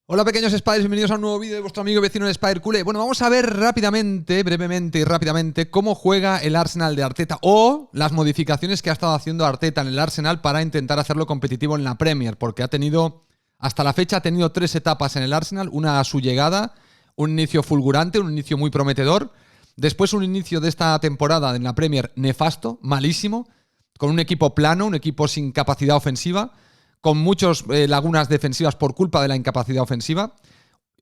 Hola pequeños Spiders, bienvenidos a un nuevo vídeo de vuestro amigo y vecino el Spider Culé. Bueno, vamos a ver rápidamente, brevemente y rápidamente cómo juega el Arsenal de Arteta o las modificaciones que ha estado haciendo Arteta en el Arsenal para intentar hacerlo competitivo en la Premier, porque hasta la fecha ha tenido 3 etapas en el Arsenal, una a su llegada, un inicio fulgurante, un inicio muy prometedor, después un inicio de esta temporada en la Premier nefasto, malísimo, con un equipo plano, un equipo sin capacidad ofensiva, con muchas lagunas defensivas por culpa de la incapacidad ofensiva.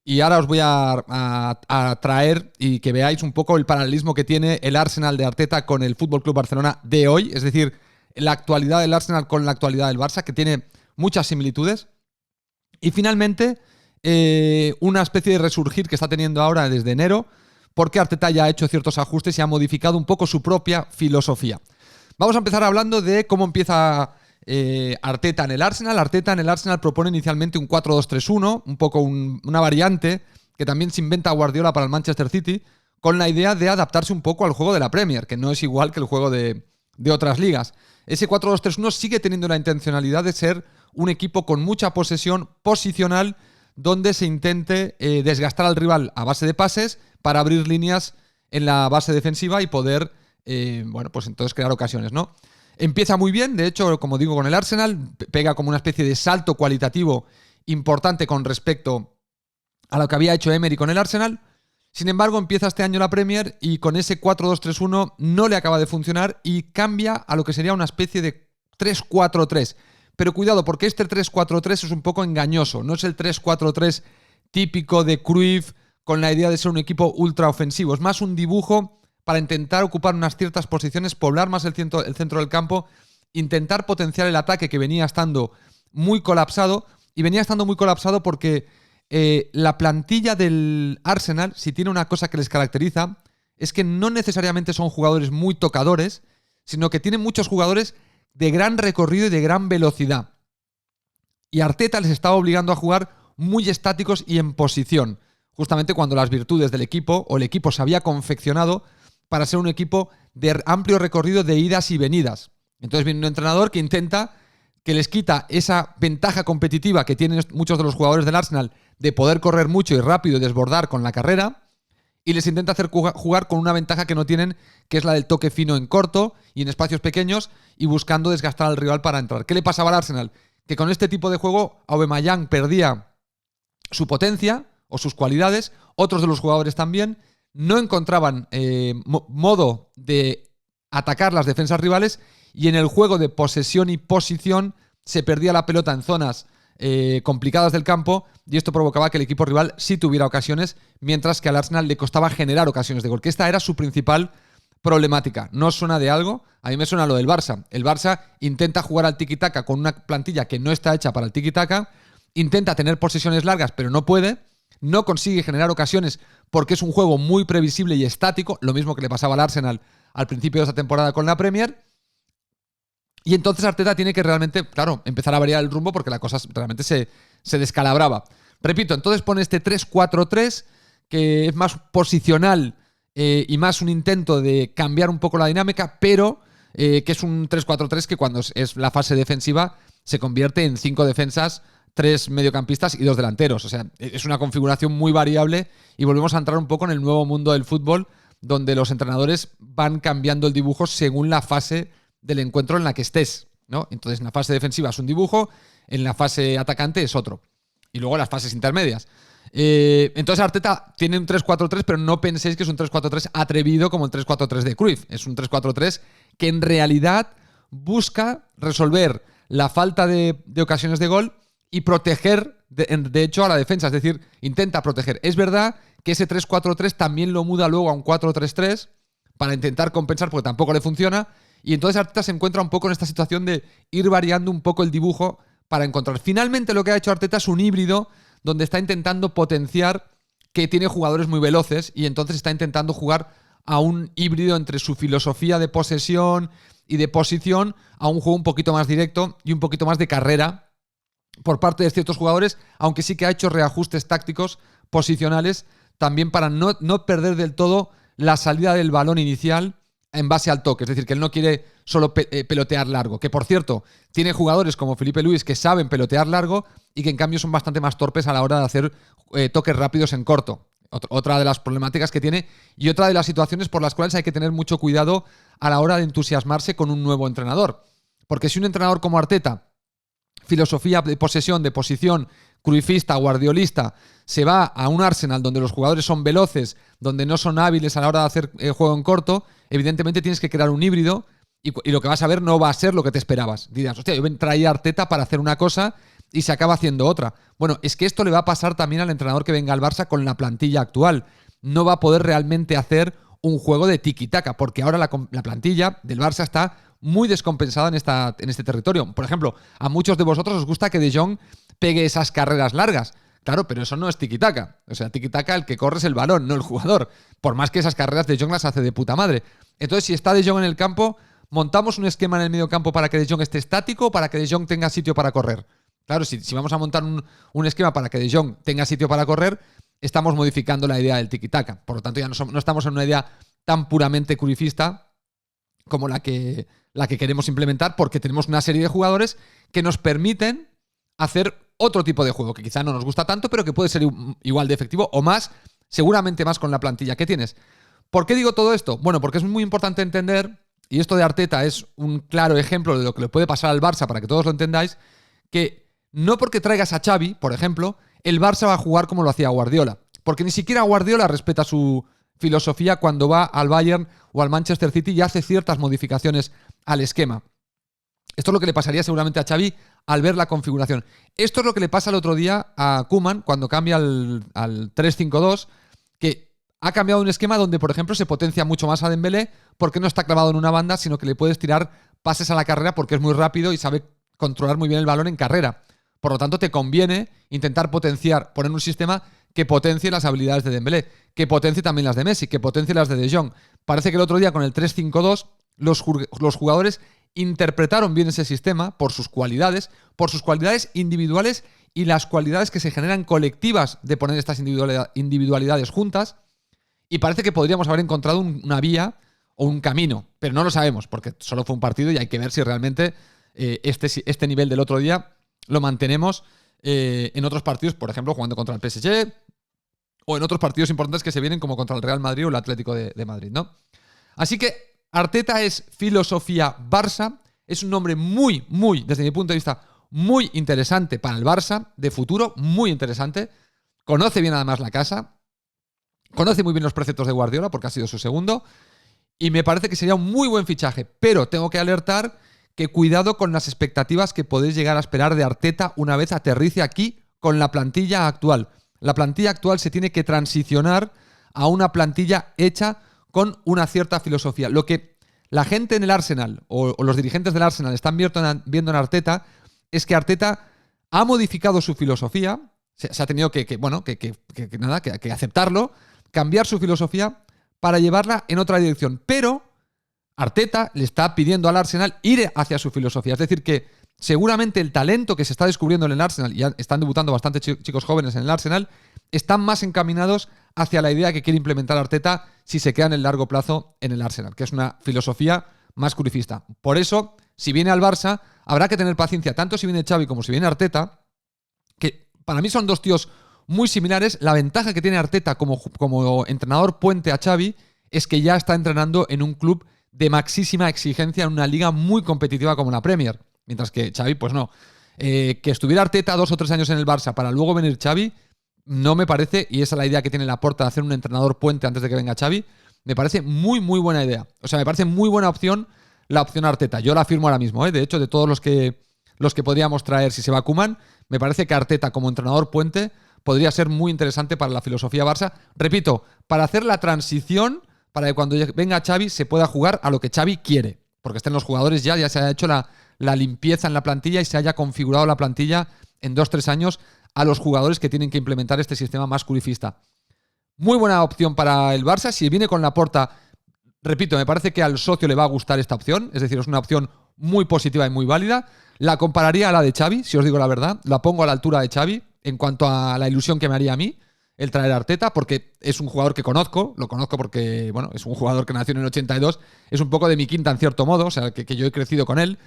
Y ahora os voy a traer y que veáis un poco el paralelismo que tiene el Arsenal de Arteta con el FC Barcelona de hoy, es decir, la actualidad del Arsenal con la actualidad del Barça, que tiene muchas similitudes. Y finalmente, una especie de resurgir que está teniendo ahora desde enero, porque Arteta ya ha hecho ciertos ajustes y ha modificado un poco su propia filosofía. Vamos a empezar hablando de cómo empieza Arteta en el Arsenal. Arteta en el Arsenal propone inicialmente un 4-2-3-1, un poco una variante que también se inventa Guardiola para el Manchester City, con la idea de adaptarse un poco al juego de la Premier, que no es igual que el juego de otras ligas. Ese 4-2-3-1 sigue teniendo la intencionalidad de ser un equipo con mucha posesión posicional, donde se intente desgastar al rival a base de pases para abrir líneas en la base defensiva y poder, pues entonces crear ocasiones, ¿no? Empieza muy bien, de hecho, como digo, con el Arsenal, pega como una especie de salto cualitativo importante con respecto a lo que había hecho Emery con el Arsenal. Sin embargo, empieza este año la Premier y con ese 4-2-3-1 no le acaba de funcionar y cambia a lo que sería una especie de 3-4-3. Pero cuidado, porque este 3-4-3 es un poco engañoso. No es el 3-4-3 típico de Cruyff con la idea de ser un equipo ultra ofensivo. Es más un dibujo para intentar ocupar unas ciertas posiciones, poblar más el centro del campo, intentar potenciar el ataque que venía estando muy colapsado. Y venía estando muy colapsado porque la plantilla del Arsenal, si tiene una cosa que les caracteriza, es que no necesariamente son jugadores muy tocadores, sino que tienen muchos jugadores de gran recorrido y de gran velocidad. Y Arteta les estaba obligando a jugar muy estáticos y en posición, justamente cuando las virtudes del equipo o el equipo se había confeccionado para ser un equipo de amplio recorrido de idas y venidas. Entonces viene un entrenador que les quita esa ventaja competitiva que tienen muchos de los jugadores del Arsenal de poder correr mucho y rápido y desbordar con la carrera, y les intenta hacer jugar con una ventaja que no tienen, que es la del toque fino en corto y en espacios pequeños y buscando desgastar al rival para entrar. ¿Qué le pasaba al Arsenal? Que con este tipo de juego Aubameyang perdía su potencia o sus cualidades, otros de los jugadores también, no encontraban modo de atacar las defensas rivales y en el juego de posesión y posición se perdía la pelota en zonas complicadas del campo y esto provocaba que el equipo rival sí tuviera ocasiones, mientras que al Arsenal le costaba generar ocasiones de gol, que esta era su principal problemática. ¿No os suena de algo? A mí me suena lo del Barça. El Barça intenta jugar al tiki-taka con una plantilla que no está hecha para el tiki-taka, intenta tener posesiones largas pero no puede, no consigue generar ocasiones porque es un juego muy previsible y estático, lo mismo que le pasaba al Arsenal al principio de esta temporada con la Premier. Y entonces Arteta tiene que realmente, claro, empezar a variar el rumbo porque la cosa realmente se descalabraba. Repito, entonces pone este 3-4-3, que es más posicional y más un intento de cambiar un poco la dinámica, pero que es un 3-4-3 que cuando es la fase defensiva se convierte en 5 defensas, 3 mediocampistas y 2 delanteros. O sea, es una configuración muy variable y volvemos a entrar un poco en el nuevo mundo del fútbol, donde los entrenadores van cambiando el dibujo según la fase del encuentro en la que estés, ¿no? Entonces, en la fase defensiva es un dibujo, en la fase atacante es otro. Y luego las fases intermedias. Entonces, Arteta tiene un 3-4-3, pero no penséis que es un 3-4-3 atrevido como el 3-4-3 de Cruyff. Es un 3-4-3 que en realidad busca resolver la falta de ocasiones de gol y proteger, de hecho, a la defensa. Es decir, intenta proteger. Es verdad que ese 3-4-3 también lo muda luego a un 4-3-3 para intentar compensar, porque tampoco le funciona. Y entonces Arteta se encuentra un poco en esta situación de ir variando un poco el dibujo para encontrar. Finalmente lo que ha hecho Arteta es un híbrido donde está intentando potenciar que tiene jugadores muy veloces y entonces está intentando jugar a un híbrido entre su filosofía de posesión y de posición a un juego un poquito más directo y un poquito más de carrera por parte de ciertos jugadores, aunque sí que ha hecho reajustes tácticos posicionales también para no perder del todo la salida del balón inicial en base al toque, es decir, que él no quiere solo pelotear largo, que por cierto, tiene jugadores como Felipe Luis que saben pelotear largo y que en cambio son bastante más torpes a la hora de hacer toques rápidos en corto. Otra de las problemáticas que tiene y otra de las situaciones por las cuales hay que tener mucho cuidado a la hora de entusiasmarse con un nuevo entrenador. Porque si un entrenador como Arteta, filosofía de posesión, de posición, cruifista, guardiolista, se va a un Arsenal donde los jugadores son veloces, donde no son hábiles a la hora de hacer juego en corto, evidentemente tienes que crear un híbrido y lo que vas a ver no va a ser lo que te esperabas. Dirás, hostia, yo traía a Arteta para hacer una cosa y se acaba haciendo otra. Bueno, es que esto le va a pasar también al entrenador que venga al Barça con la plantilla actual. No va a poder realmente hacer un juego de tiki-taka, porque ahora la plantilla del Barça está muy descompensada en este territorio. Por ejemplo, a muchos de vosotros os gusta que De Jong pegue esas carreras largas. Claro, pero eso no es tiki-taka. O sea, tiki-taka el que corre es el balón, no el jugador. Por más que esas carreras De Jong las hace de puta madre. Entonces, si está De Jong en el campo, montamos un esquema en el medio campo para que De Jong esté estático o para que De Jong tenga sitio para correr. Claro, si vamos a montar un esquema para que De Jong tenga sitio para correr, estamos modificando la idea del tiki-taka. Por lo tanto, ya no estamos en una idea tan puramente curifista como la que queremos implementar, porque tenemos una serie de jugadores que nos permiten hacer otro tipo de juego, que quizá no nos gusta tanto, pero que puede ser igual de efectivo o más, seguramente más con la plantilla que tienes. ¿Por qué digo todo esto? Bueno, porque es muy importante entender, y esto de Arteta es un claro ejemplo de lo que le puede pasar al Barça, para que todos lo entendáis, que no porque traigas a Xavi, por ejemplo, el Barça va a jugar como lo hacía Guardiola. Porque ni siquiera Guardiola respeta su filosofía cuando va al Bayern o al Manchester City y hace ciertas modificaciones al esquema. Esto es lo que le pasaría seguramente a Xavi al ver la configuración. Esto es lo que le pasa el otro día a Koeman cuando cambia al 3-5-2, que ha cambiado un esquema donde, por ejemplo, se potencia mucho más a Dembélé porque no está clavado en una banda, sino que le puedes tirar pases a la carrera porque es muy rápido y sabe controlar muy bien el balón en carrera. Por lo tanto, te conviene intentar poner un sistema que potencie las habilidades de Dembélé, que potencie también las de Messi, que potencie las de Jong. Parece que el otro día con el 3-5-2 los jugadores interpretaron bien ese sistema por sus cualidades individuales y las cualidades que se generan colectivas de poner estas individualidades juntas, y parece que podríamos haber encontrado una vía o un camino, pero no lo sabemos porque solo fue un partido y hay que ver si realmente este nivel del otro día lo mantenemos en otros partidos, por ejemplo, jugando contra el PSG o en otros partidos importantes que se vienen como contra el Real Madrid o el Atlético de Madrid, ¿no? Así que Arteta es filosofía Barça, es un nombre muy, desde mi punto de vista, muy interesante para el Barça, de futuro, muy interesante. Conoce bien además la casa, conoce muy bien los preceptos de Guardiola porque ha sido su segundo, y me parece que sería un muy buen fichaje, pero tengo que alertar que cuidado con las expectativas que podéis llegar a esperar de Arteta una vez aterrice aquí con la plantilla actual. La plantilla actual se tiene que transicionar a una plantilla hecha con una cierta filosofía. Lo que la gente en el Arsenal o los dirigentes del Arsenal están viendo en Arteta es que Arteta ha modificado su filosofía, se ha tenido que aceptarlo, cambiar su filosofía para llevarla en otra dirección. Pero Arteta le está pidiendo al Arsenal ir hacia su filosofía. Es decir, que seguramente el talento que se está descubriendo en el Arsenal, y ya están debutando bastantes chicos jóvenes en el Arsenal, están más encaminados hacia la idea que quiere implementar Arteta si se queda en el largo plazo en el Arsenal, que es una filosofía más curifista. Por eso, si viene al Barça, habrá que tener paciencia, tanto si viene Xavi como si viene Arteta, que para mí son dos tíos muy similares. La ventaja que tiene Arteta como entrenador puente a Xavi es que ya está entrenando en un club de maxísima exigencia en una liga muy competitiva como la Premier, mientras que Xavi, pues no. Que estuviera Arteta 2 o 3 años en el Barça para luego venir Xavi, no me parece, y esa es la idea que tiene Laporta de hacer un entrenador puente antes de que venga Xavi, me parece muy buena idea. O sea, me parece muy buena opción la opción Arteta. Yo la firmo ahora mismo, ¿eh? De hecho, de todos los que podríamos traer si se va Koeman, me parece que Arteta como entrenador puente podría ser muy interesante para la filosofía Barça. Repito, para hacer la transición para que cuando venga Xavi se pueda jugar a lo que Xavi quiere. Porque estén los jugadores ya se haya hecho la limpieza en la plantilla y se haya configurado la plantilla en 2-3 años a los jugadores que tienen que implementar este sistema más curifista. Muy buena opción para el Barça. Si viene con Laporta, repito, me parece que al socio le va a gustar esta opción. Es decir, es una opción muy positiva y muy válida. La compararía a la de Xavi, si os digo la verdad. La pongo a la altura de Xavi en cuanto a la ilusión que me haría a mí. el traer a Arteta, porque es un jugador que conozco, lo conozco porque, bueno, es un jugador que nació en el 82, es un poco de mi quinta en cierto modo, o sea, que yo he crecido con él,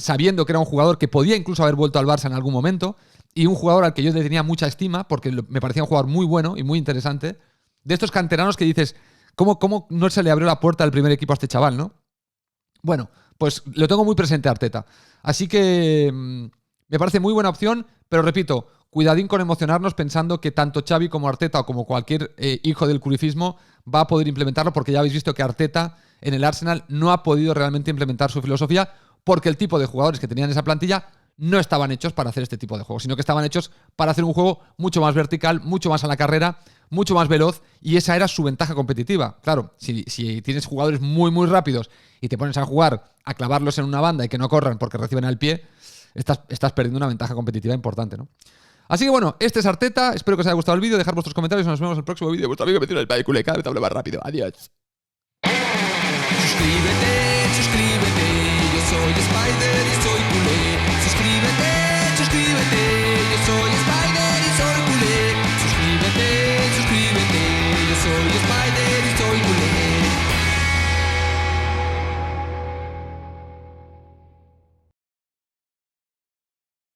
sabiendo que era un jugador que podía incluso haber vuelto al Barça en algún momento, y un jugador al que yo le tenía mucha estima, porque me parecía un jugador muy bueno y muy interesante, de estos canteranos que dices, ¿cómo no se le abrió la puerta del primer equipo a este chaval, no? Bueno, pues lo tengo muy presente a Arteta. Así que me parece muy buena opción, pero repito, cuidadín con emocionarnos pensando que tanto Xavi como Arteta o como cualquier hijo del cruyffismo va a poder implementarlo, porque ya habéis visto que Arteta en el Arsenal no ha podido realmente implementar su filosofía porque el tipo de jugadores que tenían esa plantilla no estaban hechos para hacer este tipo de juegos, sino que estaban hechos para hacer un juego mucho más vertical, mucho más a la carrera, mucho más veloz, y esa era su ventaja competitiva. Claro, si tienes jugadores muy rápidos y te pones a jugar a clavarlos en una banda y que no corran porque reciben al pie, estás perdiendo una ventaja competitiva importante, ¿no? Así que bueno, este es Arteta. Espero que os haya gustado el vídeo. Dejar vuestros comentarios y nos vemos en el próximo vídeo. Vuestro amigo Vecino del País Culé. Cada vez hablo más rápido. Adiós. Suscríbete